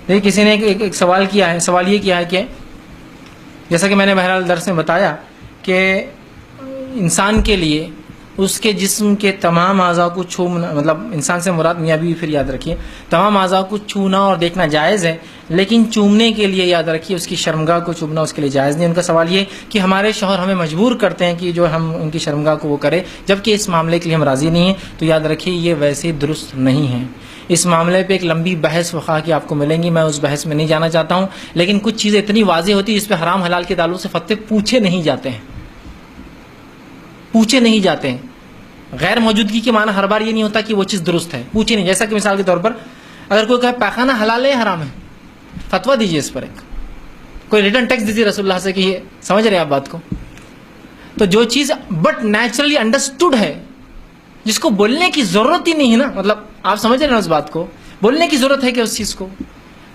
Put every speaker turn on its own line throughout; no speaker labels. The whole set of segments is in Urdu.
دیکھیے کسی نے ایک سوال کیا ہے، سوال یہ کیا ہے کہ جیسا کہ میں نے بہرحال درس میں بتایا کہ انسان کے لیے اس کے جسم کے تمام اعضاء کو چھونا، مطلب انسان سے مراد میاں بیوی، پھر یاد رکھیے تمام اعضاء کو چھونا اور دیکھنا جائز ہے، لیکن چومنے کے لیے یاد رکھیے اس کی شرمگاہ کو چومنا اس کے لیے جائز نہیں۔ ان کا سوال یہ کہ ہمارے شوہر ہمیں مجبور کرتے ہیں کہ جو ہم ان کی شرمگاہ کو وہ کرے، جبکہ اس معاملے کے لیے ہم راضی نہیں ہیں، تو یاد رکھیے یہ ویسے درست نہیں ہے۔ اس معاملے پہ ایک لمبی بحث وخا کی آپ کو ملیں گی، میں اس بحث میں نہیں جانا چاہتا ہوں، لیکن کچھ چیزیں اتنی واضح ہوتی ہیں جس پہ حرام حلال کے تعلق سے فتوے پوچھے نہیں جاتے ہیں، پوچھے نہیں جاتے ہیں۔ غیر موجودگی کے معنی ہر بار یہ نہیں ہوتا کہ وہ چیز درست ہے، پوچھے نہیں۔ جیسا کہ مثال کے طور پر اگر کوئی کہے پیخانہ حلال ہے یا حرام ہے، فتویٰ دیجیے اس پر، ایک کوئی ریٹرن ٹیکس دیجیے رسول اللہ سے کہ یہ سمجھ رہے ہیں آپ بات کو۔ تو جو چیز بٹ نیچرلی انڈرسٹوڈ ہے، جس کو بولنے کی ضرورت ہی نہیں ہے نا، مطلب آپ سمجھ رہے ہیں اس بات کو، بولنے کی ضرورت ہے کہ اس چیز کو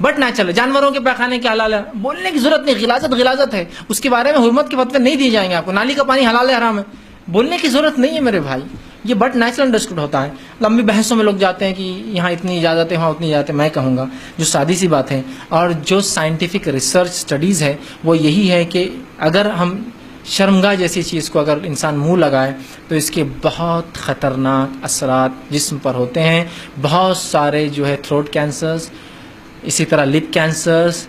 بٹ نیچرل، جانوروں کے پیخانے کے حلال ہے، بولنے کی ضرورت نہیں، غلاظت ہے، اس کے بارے میں حرمت کے فتوے نہیں دیے جائیں گے آپ کو۔ نالی کا پانی حلال ہے حرام ہے، بولنے کی ضرورت نہیں ہے میرے بھائی، یہ بٹ نیچرل انڈرسٹوڈ ہوتا ہے۔ لمبی بحثوں میں لوگ جاتے ہیں کہ یہاں اتنی اجازت ہے وہاں اتنی اجازت ہے، میں کہوں گا جو سادی سی بات ہے اور جو سائنٹیفک ریسرچ سٹڈیز ہے وہ یہی ہے کہ اگر ہم شرمگاہ جیسی چیز کو اگر انسان منہ لگائے تو اس کے بہت خطرناک اثرات جسم پر ہوتے ہیں، بہت سارے جو ہے تھروٹ کینسرز، اسی طرح لپ کینسرز،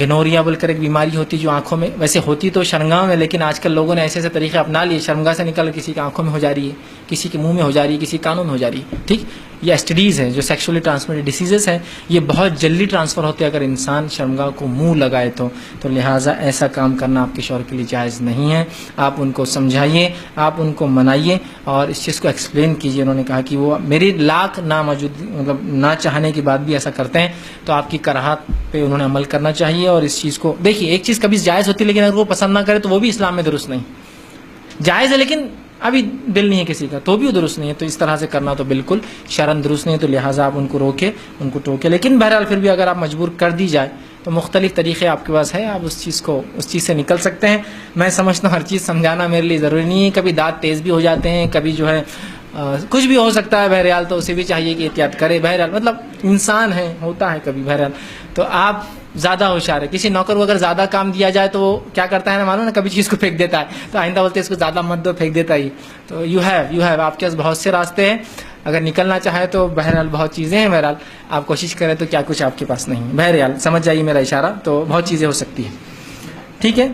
گنوریا بول کر ایک بیماری ہوتی جو آنکھوں میں ویسے ہوتی تو شرمگاہ میں، لیکن آج کل لوگوں نے ایسے ایسے طریقے اپنا لیے، شرمگاہ سے نکل کسی کی آنکھوں میں ہو جا رہی ہے، کسی کے منہ میں ہو جا رہی ہے، کسی کانوں میں ہو جا رہی ہے، ٹھیک۔ یہ ایس ٹی ڈیز ہیں جو سیکشولی ٹرانسمیٹڈ ڈیسیزز ہیں، یہ بہت جلدی ٹرانسفر ہوتے ہیں اگر انسان شرمگاہ کو منہ لگائے تو لہٰذا ایسا کام کرنا آپ کے شوہر کے لیے جائز نہیں ہے۔ آپ ان کو سمجھائیے، آپ ان کو منائیے اور اس چیز کو ایکسپلین کیجیے۔ انہوں نے کہا کہ وہ میری لاکھ مطلب نہ چاہنے کے بعد بھی ایسا کرتے ہیں، تو آپ کی کراہت پہ انہوں نے عمل کرنا چاہیے۔ اور اس چیز کو دیکھیے، ایک چیز کبھی جائز ہوتی ہے لیکن اگر وہ پسند نہ کرے تو وہ بھی اسلام میں درست نہیں، جائز ہے لیکن ابھی دل نہیں ہے کسی کا تو بھی وہ درست نہیں ہے۔ تو اس طرح سے کرنا تو بالکل شرعاً درست نہیں ہے، تو لہٰذا آپ ان کو روکے، ان کو ٹوکے۔ لیکن بہرحال پھر بھی اگر آپ مجبور کر دی جائے تو مختلف طریقے آپ کے پاس ہے، آپ اس چیز سے نکل سکتے ہیں۔ میں سمجھتا ہوں ہر چیز سمجھانا میرے لیے ضروری نہیں ہے، کبھی دانت تیز بھی ہو جاتے ہیں، کبھی جو ہے کچھ بھی ہو سکتا ہے، بہرحال تو اسے بھی چاہیے کہ احتیاط کرے، بہرحال مطلب انسان ہے، ہوتا ہے کبھی، بہرحال تو آپ زیادہ ہوشیار ہے۔ کسی نوکر کو اگر زیادہ کام دیا جائے تو وہ کیا کرتا ہے نا، معلوم نا، کبھی چیز کو پھینک دیتا ہے، تو آئندہ بولتے ہیں اس کو زیادہ مت دو، پھینک دیتا ہی۔ تو یو ہیو آپ کے پاس بہت سے راستے ہیں، اگر نکلنا چاہے تو بہرحال بہت چیزیں ہیں، بہرحال آپ کوشش کریں تو کیا کچھ آپ کے پاس نہیں ہے، بہرحال سمجھ جائیے میرا اشارہ، تو بہت چیزیں ہو سکتی ہیں، ٹھیک ہے۔